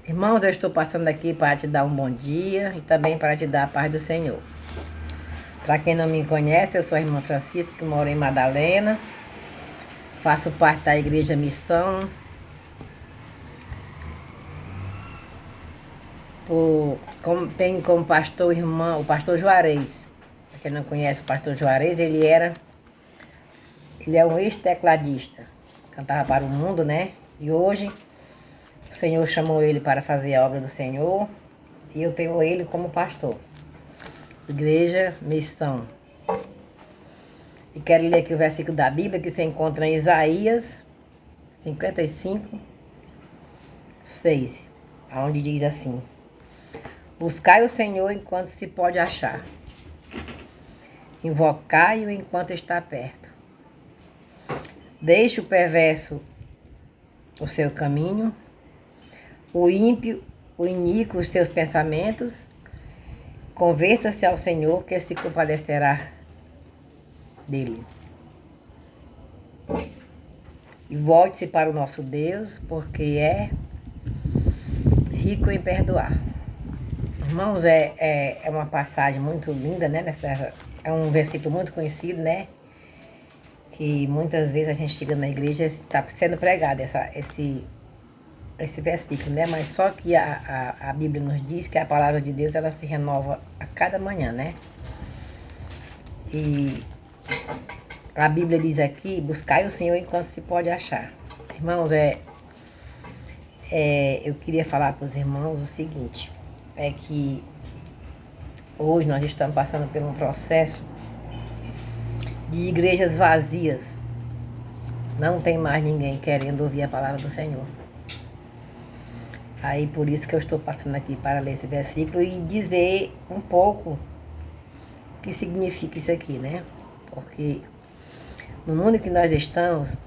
Irmãos, eu estou passando aqui para te dar um bom dia e também para te dar a paz do Senhor. Para quem não me conhece, eu sou a irmã Francisca, que moro em Madalena. Faço parte da Igreja Missão. Tenho como pastor o pastor Juarez. Para quem não conhece o pastor Juarez, ele é um ex-tecladista. Cantava para o mundo, né? E hoje o Senhor chamou ele para fazer a obra do Senhor. E eu tenho ele como pastor. Igreja Missão. E quero ler aqui o versículo da Bíblia que se encontra em Isaías 55, 6, onde diz assim: Buscai o Senhor enquanto se pode achar, invocai-o enquanto está perto. Deixe o perverso o seu caminho, o ímpio, o iníquo os seus pensamentos, converta-se ao Senhor que se compadecerá dele. E volte-se para o nosso Deus, porque é rico em perdoar. Irmãos, é uma passagem muito linda, né? É um versículo muito conhecido, né? Que muitas vezes a gente chega na igreja e está sendo pregado esse versículo, né? Mas só que a Bíblia nos diz que a palavra de Deus ela se renova a cada manhã, né? E a Bíblia diz aqui: buscai o Senhor enquanto se pode achar. Irmãos, eu queria falar para os irmãos o seguinte: é que hoje nós estamos passando por um processo de igrejas vazias. Não tem mais ninguém querendo ouvir a palavra do Senhor. Aí por isso que eu estou passando aqui para ler esse versículo e dizer um pouco o que significa isso aqui, né? Porque no mundo que nós estamos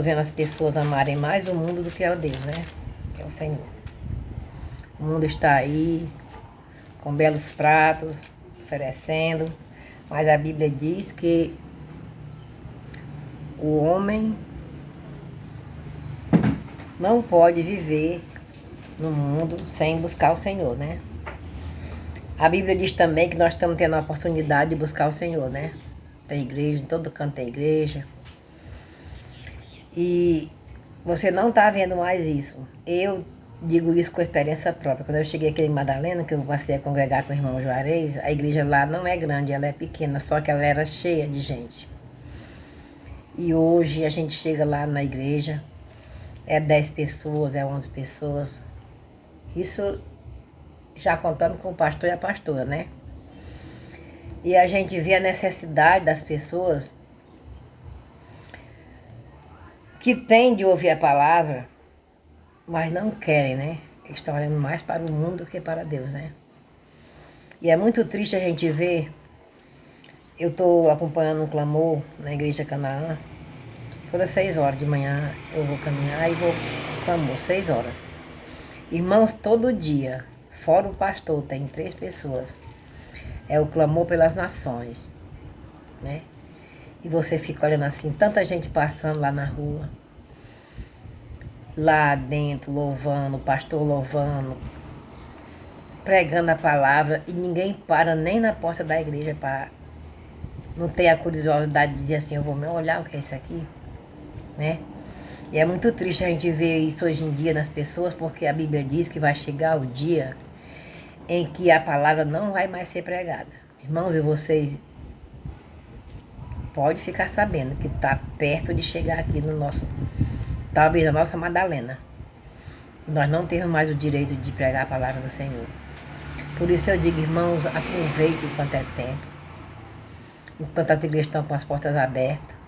vendo as pessoas amarem mais o mundo do que ao Deus, né? Que é o Senhor. O mundo está aí com belos pratos, oferecendo, mas a Bíblia diz que o homem não pode viver no mundo sem buscar o Senhor, né? A Bíblia diz também que nós estamos tendo a oportunidade de buscar o Senhor, né? Tem igreja, em todo canto tem igreja. E você não está vendo mais isso. Eu digo isso com experiência própria. Quando eu cheguei aqui em Madalena, que eu passei a congregar com o irmão Juarez, a igreja lá não é grande, ela é pequena, só que ela era cheia de gente. E hoje a gente chega lá na igreja, é 10 pessoas, é 11 pessoas. Isso já contando com o pastor e a pastora, né? E a gente vê a necessidade das pessoas que têm de ouvir a palavra, mas não querem, né? Eles estão olhando mais para o mundo do que para Deus, né? E é muito triste a gente ver. Eu estou acompanhando um clamor na Igreja Canaã. Todas 6 horas de manhã eu vou caminhar e vou clamor, 6 horas. Irmãos, todo dia, fora o pastor, tem 3 pessoas. É o clamor pelas nações, né? E você fica olhando assim, tanta gente passando lá na rua, lá dentro, louvando, o pastor louvando, pregando a palavra, e ninguém para nem na porta da igreja para não ter a curiosidade de dizer assim, eu vou me olhar o que é isso aqui, né? E é muito triste a gente ver isso hoje em dia nas pessoas, porque a Bíblia diz que vai chegar o dia em que a palavra não vai mais ser pregada. Irmãos, e vocês podem ficar sabendo que está perto de chegar aqui no nosso, talvez na nossa Madalena. Nós não temos mais o direito de pregar a palavra do Senhor. Por isso eu digo, irmãos, aproveite enquanto é tempo. Enquanto as igrejas estão com as portas abertas.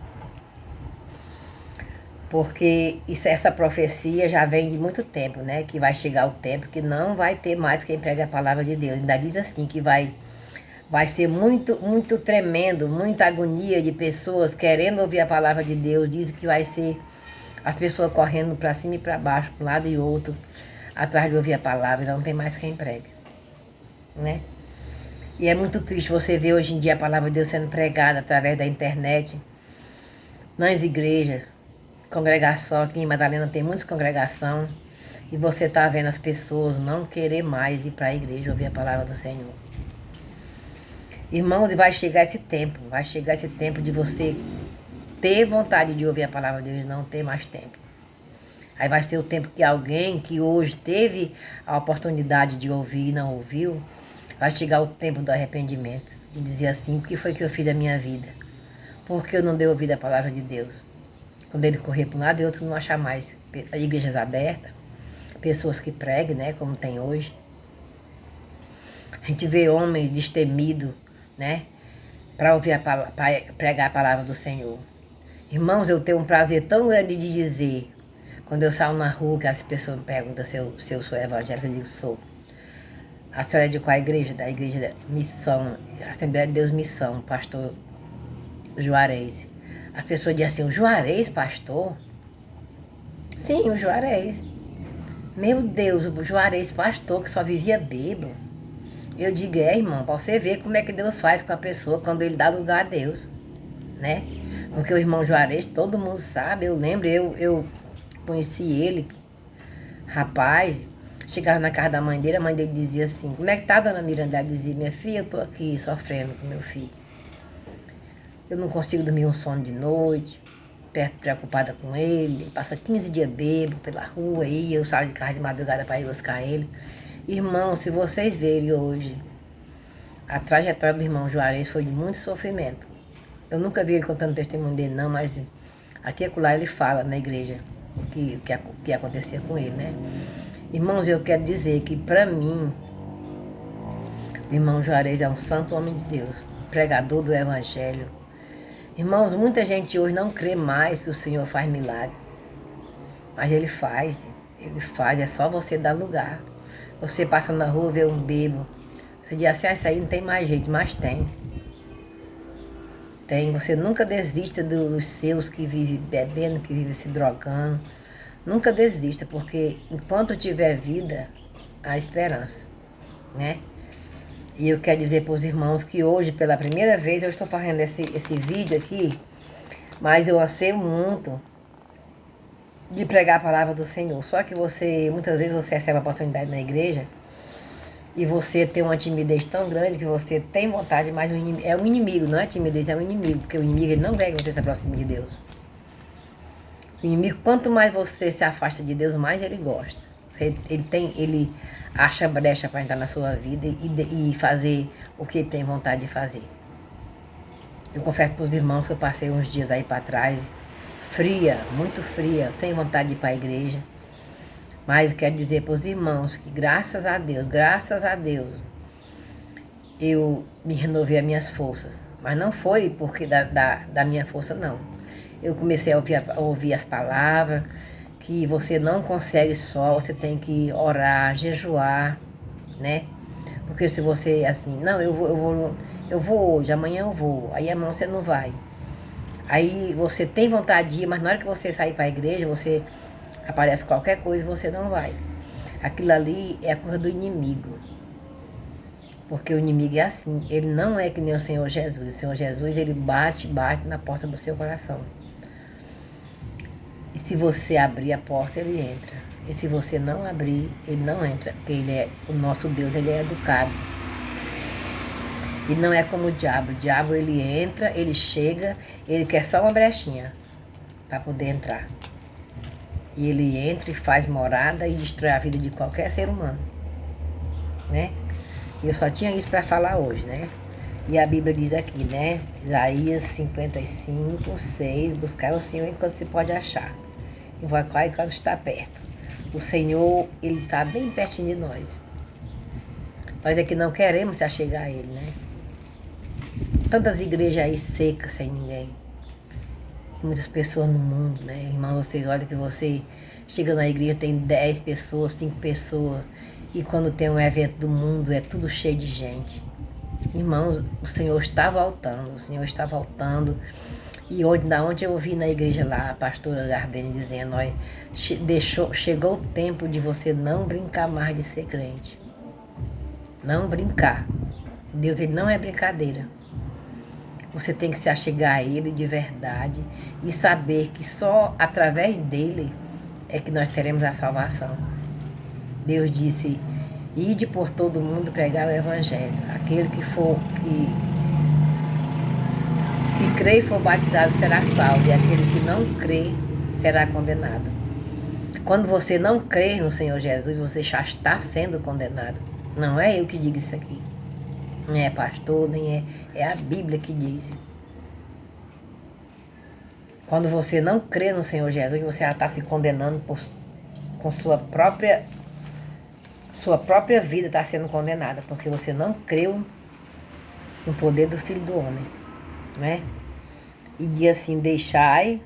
Porque essa profecia já vem de muito tempo, né? Que vai chegar o tempo que não vai ter mais quem pregue a palavra de Deus. Ainda diz assim que vai ser muito, muito tremendo, muita agonia de pessoas querendo ouvir a palavra de Deus. Diz que vai ser as pessoas correndo para cima e para baixo, para um lado e outro, atrás de ouvir a palavra. Não tem mais quem pregue, né? E é muito triste você ver hoje em dia a palavra de Deus sendo pregada através da internet, nas igrejas, congregação. Aqui em Madalena tem muitas congregações. E você está vendo as pessoas não querer mais ir para a igreja ouvir a palavra do Senhor. Irmãos, vai chegar esse tempo de você ter vontade de ouvir a palavra de Deus e não ter mais tempo. Aí vai ser o tempo que alguém que hoje teve a oportunidade de ouvir e não ouviu, vai chegar o tempo do arrependimento. E dizer assim, o que foi que eu fiz da minha vida? Por que eu não dei ouvido à palavra de Deus? Quando ele correr para um lado e outro, não achar mais igrejas abertas, pessoas que preguem, né, como tem hoje. A gente vê homens destemidos, né, para ouvir pra pregar a palavra do Senhor. Irmãos, eu tenho um prazer tão grande de dizer, quando eu saio na rua, que as pessoas me perguntam se eu sou evangélica, eu digo sou. A senhora é de qual igreja? Da igreja da Missão, Assembleia de Deus Missão, pastor Juarez. As pessoas dizem assim, o Juarez, pastor? Sim, o Juarez. Meu Deus, o Juarez, pastor, que só vivia bêbado. Eu digo, irmão, para você ver como é que Deus faz com a pessoa quando ele dá lugar a Deus, né? Porque o irmão Juarez, todo mundo sabe, eu lembro, eu conheci ele, rapaz, chegava na casa da mãe dele, a mãe dele dizia assim, como é que tá, dona Miranda? Ela dizia, minha filha, eu tô aqui sofrendo com meu filho. Eu não consigo dormir um sono de noite, preocupada com ele, passa 15 dias bêbado pela rua aí, eu saio de casa de madrugada para ir buscar ele. Irmão, se vocês verem hoje, a trajetória do irmão Juarez foi de muito sofrimento. Eu nunca vi ele contando o testemunho dele não, mas aqui e acolá ele fala na igreja o que acontecia com ele, né? Irmãos, eu quero dizer que para mim, o irmão Juarez é um santo homem de Deus, pregador do evangelho. Irmãos, muita gente hoje não crê mais que o Senhor faz milagre. Mas ele faz, é só você dar lugar. Você passa na rua, vê um bêbado, você diz assim, isso aí não tem mais jeito, mas tem. Tem, você nunca desista dos seus que vivem bebendo, que vivem se drogando. Nunca desista, porque enquanto tiver vida, há esperança, né? E eu quero dizer para os irmãos que hoje, pela primeira vez, eu estou fazendo esse vídeo aqui, mas eu anseio muito de pregar a palavra do Senhor. Só que muitas vezes você recebe a oportunidade na igreja e você tem uma timidez tão grande que você tem vontade, mas é um inimigo, não é timidez, é um inimigo, porque o inimigo ele não quer que você se aproxime de Deus. O inimigo, quanto mais você se afasta de Deus, mais ele gosta. Ele acha brecha para entrar na sua vida e fazer o que ele tem vontade de fazer. Eu confesso para os irmãos que eu passei uns dias aí para trás, fria, muito fria, tenho vontade de ir para a igreja. Mas quero dizer para os irmãos que graças a Deus, eu me renovei as minhas forças. Mas não foi porque da minha força, não. Eu comecei a ouvir as palavras, que você não consegue só, você tem que orar, jejuar, né? Porque se você, assim, não, eu vou hoje, amanhã eu vou, aí amanhã você não vai. Aí você tem vontade de ir, mas na hora que você sair para a igreja, você aparece qualquer coisa e você não vai. Aquilo ali é a coisa do inimigo. Porque o inimigo é assim, ele não é que nem o Senhor Jesus. O Senhor Jesus, ele bate na porta do seu coração. E se você abrir a porta, ele entra. E se você não abrir, ele não entra. Porque o nosso Deus, ele é educado. E não é como o diabo. O diabo, ele entra, ele chega, ele quer só uma brechinha para poder entrar. E ele entra e faz morada e destrói a vida de qualquer ser humano, né? E eu só tinha isso para falar hoje, né? E a Bíblia diz aqui, né? Isaías 55, 6, buscar o Senhor enquanto se pode achar. Invocar enquanto está perto. O Senhor, ele está bem pertinho de nós. Nós é que não queremos se achegar a ele, né? Tantas igrejas aí secas, sem ninguém. Muitas pessoas no mundo, né? Irmãos, vocês olham que você chega na igreja, tem 10 pessoas, 5 pessoas. E quando tem um evento do mundo, é tudo cheio de gente. Irmãos, o Senhor está voltando, E ontem eu ouvi na igreja lá, a pastora Gardene dizendo, chegou o tempo de você não brincar mais de ser crente. Não brincar. Deus, ele não é brincadeira. Você tem que se achegar a ele de verdade e saber que só através dele é que nós teremos a salvação. Deus disse, ide por todo mundo pregar o evangelho. Aquele que crê e for batizado será salvo, e aquele que não crê será condenado. Quando você não crê no Senhor Jesus, você já está sendo condenado. Não é eu que digo isso aqui. Não é pastor, nem é a Bíblia que diz. Quando você não crê no Senhor Jesus, você já está se condenando com sua própria vida está sendo condenada, porque você não creu no poder do Filho do Homem, né? E diz assim, deixai,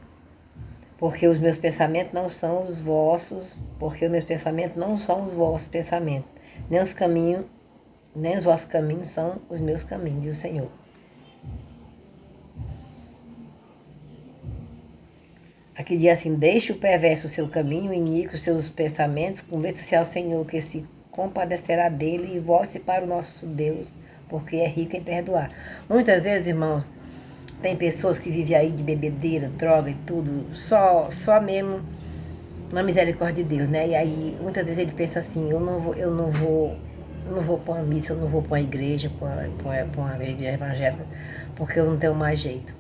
porque os meus pensamentos não são os vossos, porque os meus pensamentos não são os vossos pensamentos, nem os vossos caminhos são os meus caminhos, diz o Senhor. Aqui diz assim, deixe o perverso o seu caminho, iníquo os seus pensamentos, converta-se ao Senhor, que se compadecerá dele, e volte para o nosso Deus, porque é rico em perdoar. Muitas vezes, irmãos, tem pessoas que vivem aí de bebedeira, droga e tudo, só mesmo na misericórdia de Deus, né? E aí, muitas vezes ele pensa assim, eu não vou para uma missa, eu não vou para uma igreja, para uma igreja evangélica, porque eu não tenho mais jeito.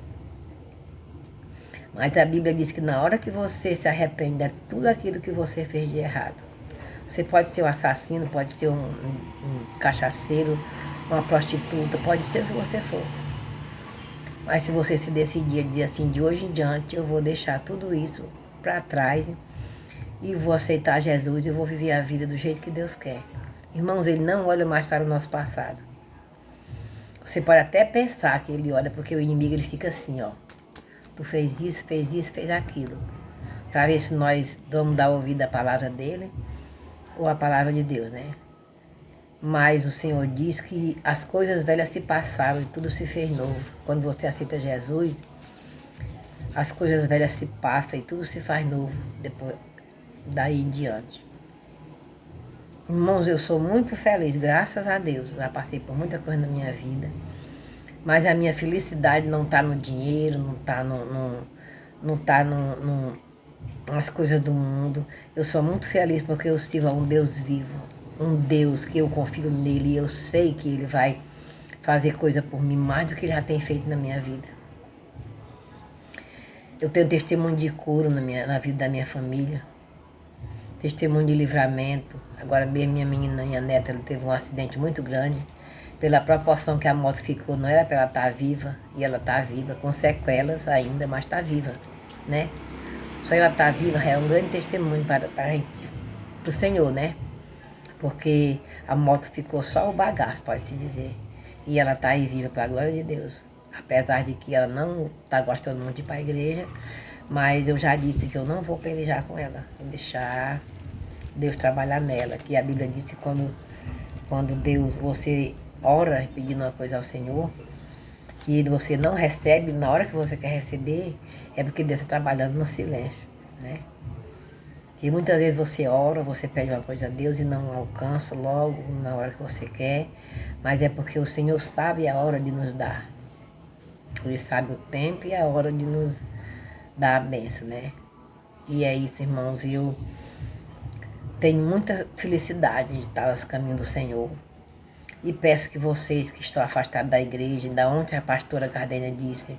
Mas a Bíblia diz que na hora que você se arrepende de tudo aquilo que você fez de errado, você pode ser um assassino, pode ser um cachaceiro, uma prostituta, pode ser o que você for. Mas se você se decidir a dizer assim, de hoje em diante eu vou deixar tudo isso para trás e vou aceitar Jesus e vou viver a vida do jeito que Deus quer. Irmãos, Ele não olha mais para o nosso passado. Você pode até pensar que Ele olha, porque o inimigo ele fica assim, ó. Tu fez isso, fez aquilo. Para ver se nós vamos dar ouvido à palavra dele ou à palavra de Deus, né? Mas o Senhor diz que as coisas velhas se passaram e tudo se fez novo. Quando você aceita Jesus, as coisas velhas se passam e tudo se faz novo depois daí em diante. Irmãos, eu sou muito feliz, graças a Deus. Já passei por muita coisa na minha vida. Mas a minha felicidade não está no dinheiro, não está nas coisas do mundo. Eu sou muito feliz porque eu sirvo a um Deus vivo. Um Deus que eu confio nele e eu sei que ele vai fazer coisa por mim mais do que ele já tem feito na minha vida. Eu tenho testemunho de cura na vida da minha família, testemunho de livramento. Agora mesmo minha neta, ela teve um acidente muito grande. Pela proporção que a moto ficou, não era para ela estar viva, e ela está viva, com sequelas ainda, mas está viva, né? Só ela estar viva é um grande testemunho para a gente, para o Senhor, né? Porque a moto ficou só o bagaço, pode-se dizer. E ela está aí viva para a glória de Deus. Apesar de que ela não está gostando muito de ir para a igreja, mas eu já disse que eu não vou pelejar com ela. Vou deixar Deus trabalhar nela. Que a Bíblia disse que quando Deus, você ora pedindo uma coisa ao Senhor, que você não recebe na hora que você quer receber, é porque Deus está trabalhando no silêncio, né? Que muitas vezes você ora, você pede uma coisa a Deus e não alcança logo na hora que você quer, mas é porque o Senhor sabe a hora de nos dar. Ele sabe o tempo e a hora de nos dar a bênção, né? E é isso, irmãos, eu tenho muita felicidade de estar nos caminhos do Senhor. E peço que vocês que estão afastados da igreja, da onde a pastora Gardênia disse,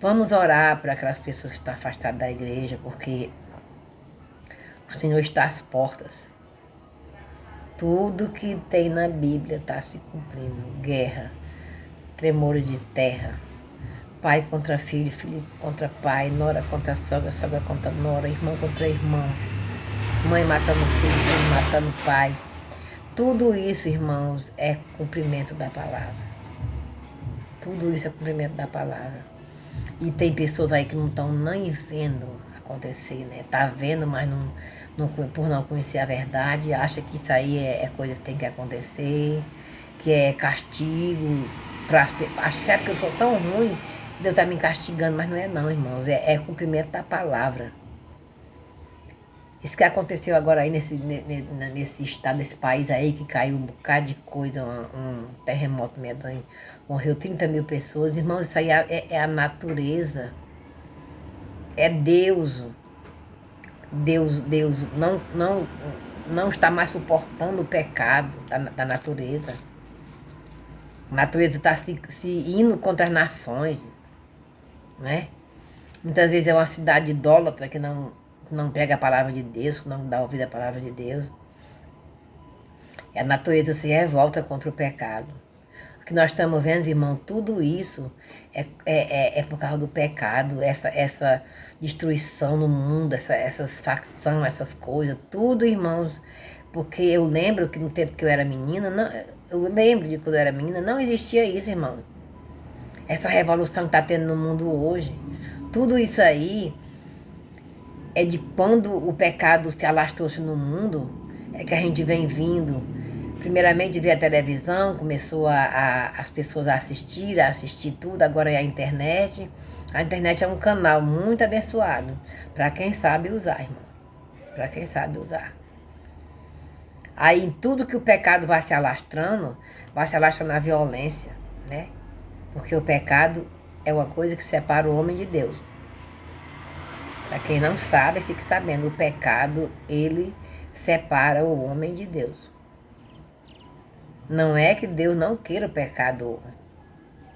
vamos orar por aquelas pessoas que estão afastadas da igreja, porque o Senhor está às portas. Tudo que tem na Bíblia está se cumprindo. Guerra, tremores de terra, pai contra filho, filho contra pai, nora contra sogra, sogra contra nora, irmão contra irmão, mãe matando filho, filho matando pai. Tudo isso, irmãos, é cumprimento da palavra. Tudo isso é cumprimento da palavra. E tem pessoas aí que não estão nem vendo acontecer, né? Tá vendo, mas por não conhecer a verdade, acha que isso aí é coisa que tem que acontecer, que é castigo. Acho que sabe que eu sou tão ruim, Deus está me castigando, mas não é não, irmãos. É cumprimento da palavra. Isso que aconteceu agora aí nesse estado, nesse país aí, que caiu um bocado de coisa, um terremoto medonho, morreu 30 mil pessoas. Irmãos, isso aí é a natureza. É Deus. Deus, não não está mais suportando o pecado da natureza. A natureza está se indo contra as nações, né? Muitas vezes é uma cidade idólatra que não prega a palavra de Deus, que não dá ouvido à palavra de Deus. E a natureza se revolta contra o pecado. O que nós estamos vendo, irmão, tudo isso é por causa do pecado, essa destruição no mundo, essas facções, essas coisas, tudo, irmãos. Porque eu lembro que no tempo que eu era menina, eu lembro de quando eu era menina, não existia isso, irmão. Essa revolução que está tendo no mundo hoje. Tudo isso aí é de quando o pecado se alastrou-se no mundo, é que a gente vem vindo. Primeiramente veio a televisão, começou as pessoas a assistir tudo, agora é a internet. A internet é um canal muito abençoado, para quem sabe usar, irmão. Para quem sabe usar. Aí em tudo que o pecado vai se alastrando na violência, né? Porque o pecado é uma coisa que separa o homem de Deus. Para quem não sabe, fique sabendo, o pecado, ele separa o homem de Deus. Não é que Deus não queira o pecador.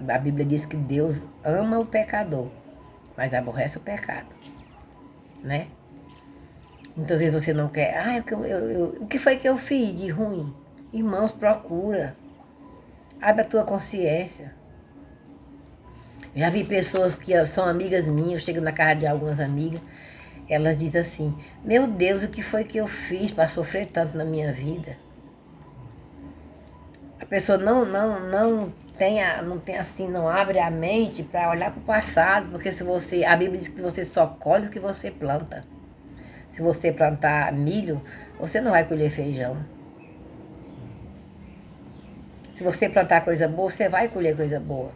A Bíblia diz que Deus ama o pecador, mas aborrece o pecado, né? Muitas vezes você não quer, o que foi que eu fiz de ruim? Irmãos, procura. Abre a tua consciência. Já vi pessoas que são amigas minhas, eu chego na casa de algumas amigas, elas dizem assim, meu Deus, o que foi que eu fiz para sofrer tanto na minha vida? A pessoa não abre a mente para olhar para o passado, porque a Bíblia diz que você só colhe o que você planta. Se você plantar milho, você não vai colher feijão. Se você plantar coisa boa, você vai colher coisa boa.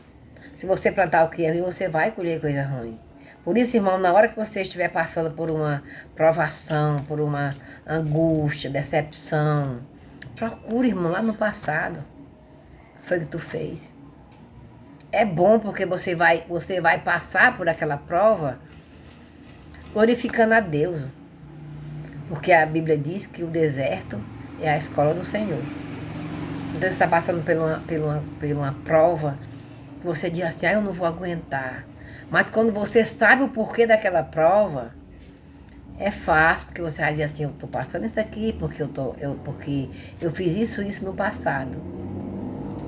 Se você plantar o que é ruim, você vai colher coisa ruim. Por isso, irmão, na hora que você estiver passando por uma provação, por uma angústia, decepção, procure, irmão, lá no passado. O que foi que tu fez? É bom porque você vai passar por aquela prova glorificando a Deus. Porque a Bíblia diz que o deserto é a escola do Senhor. Então você está passando por uma prova, que você diz assim, eu não vou aguentar. Mas quando você sabe o porquê daquela prova, é fácil, porque você vai dizer assim, eu estou passando isso aqui, porque eu fiz isso no passado.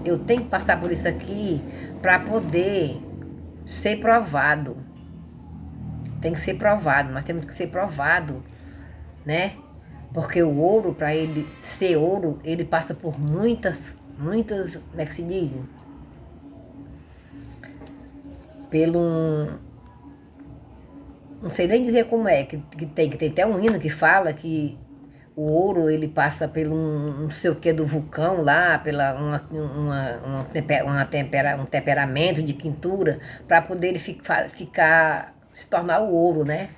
Eu tenho que passar por isso aqui para poder ser provado. Tem que ser provado, nós temos que ser provado, né? Porque o ouro, para ele ser ouro, ele passa por muitas, como é que se diz? Não sei nem dizer como é, que tem até um hino que fala que o ouro, ele passa pelo não sei o que do vulcão lá, pela um temperamento de quintura, para poder ele se tornar o ouro, né?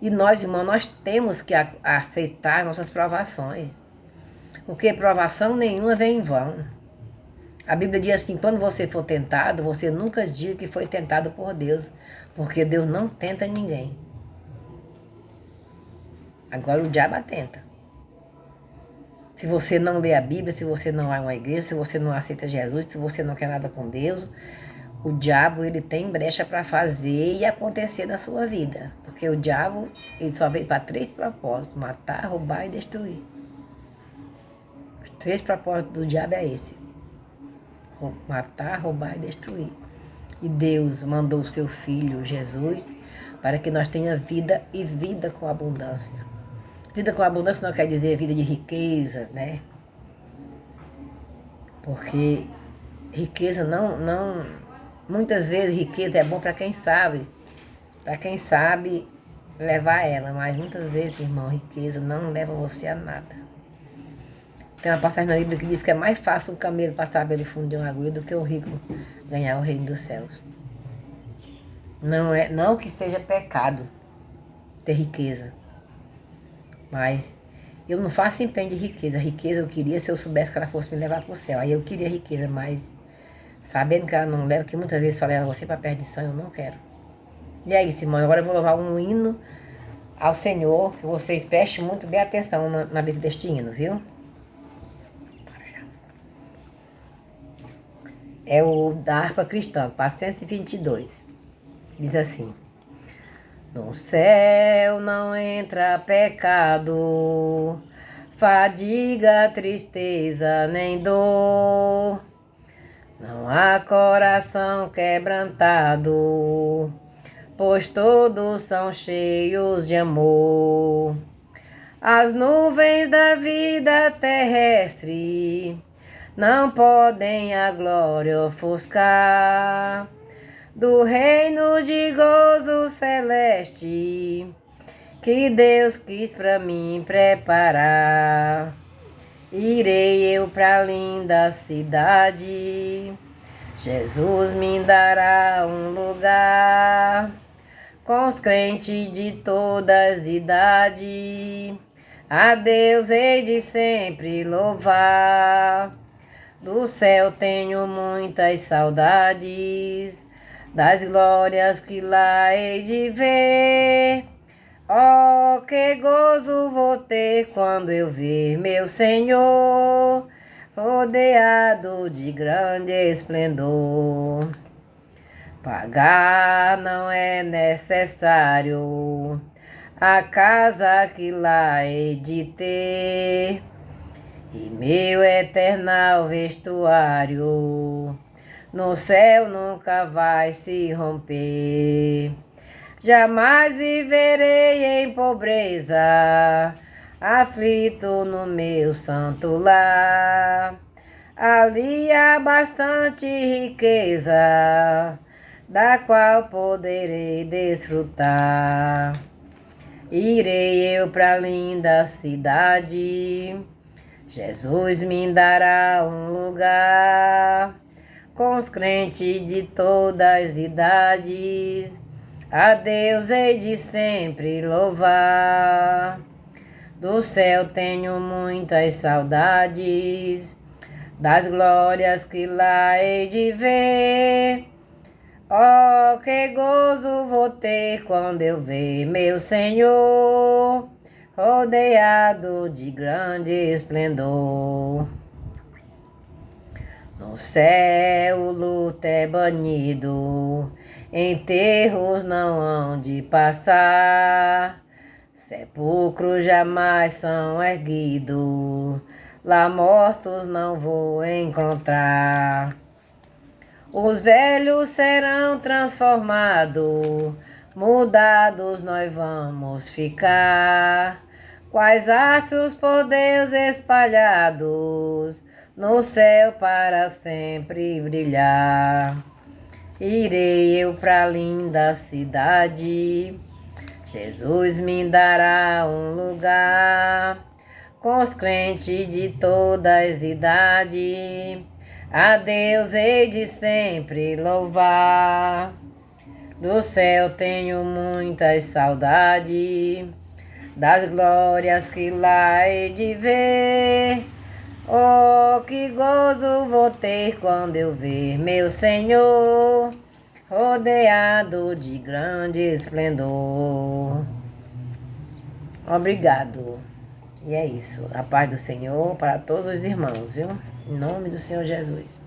E nós, irmãos, nós temos que aceitar nossas provações. Porque provação nenhuma vem em vão. A Bíblia diz assim, quando você for tentado, você nunca diga que foi tentado por Deus. Porque Deus não tenta ninguém. Agora o diabo tenta. Se você não lê a Bíblia, se você não vai a uma igreja, se você não aceita Jesus, se você não quer nada com Deus, o diabo, ele tem brecha para fazer e acontecer na sua vida. Porque o diabo, ele só veio para 3 propósitos: matar, roubar e destruir. Os 3 propósitos do diabo é esse: matar, roubar e destruir. E Deus mandou o seu Filho, Jesus, para que nós tenhamos vida e vida com abundância. Vida com abundância não quer dizer vida de riqueza, né? Porque riqueza muitas vezes riqueza é bom para quem sabe levar ela, mas muitas vezes, irmão, riqueza não leva você a nada. Tem uma passagem na Bíblia que diz que é mais fácil um camelo passar pelo fundo de uma agulha do que o rico ganhar o reino dos céus. Não que seja pecado ter riqueza, mas eu não faço empenho de riqueza. Riqueza eu queria se eu soubesse que ela fosse me levar para o céu. Aí eu queria riqueza, mas sabendo que ela não leva, que muitas vezes só leva você para a perdição, eu não quero. E é isso, irmão. Agora eu vou louvar um hino ao Senhor, que vocês prestem muito bem atenção na letra deste hino, viu? É o da harpa cristã, 422. Diz assim: no céu não entra pecado, fadiga, tristeza nem dor. Não há coração quebrantado, pois todos são cheios de amor. As nuvens da vida terrestre não podem a glória ofuscar do reino de gozo celeste que Deus quis para mim preparar. Irei eu para a linda cidade, Jesus me dará um lugar, com os crentes de todas as idades, a Deus hei de sempre louvar. Do céu tenho muitas saudades, das glórias que lá hei de ver. Oh, que gozo vou ter quando eu ver meu Senhor, rodeado de grande esplendor. Pagar não é necessário a casa que lá hei de ter, e meu eternal vestuário no céu nunca vai se romper. Jamais viverei em pobreza, aflito no meu santo lar. Ali há bastante riqueza, da qual poderei desfrutar. Irei eu para a linda cidade, Jesus me dará um lugar, com os crentes de todas as idades, a Deus hei de sempre louvar. Do céu tenho muitas saudades, das glórias que lá hei de ver. Oh, que gozo vou ter quando eu ver meu Senhor, rodeado de grande esplendor. No céu o luto é banido, enterros não hão de passar, sepulcros jamais são erguidos, lá mortos não vou encontrar. Os velhos serão transformados, mudados nós vamos ficar, quais astros por Deus espalhados, no céu para sempre brilhar. Irei eu para a linda cidade, Jesus me dará um lugar, com os crentes de todas as idades, a Deus hei de sempre louvar. Do céu tenho muitas saudades, das glórias que lá hei de ver. Oh, que gozo vou ter quando eu ver meu Senhor, rodeado de grande esplendor. Obrigado. E é isso. A paz do Senhor para todos os irmãos, viu? Em nome do Senhor Jesus.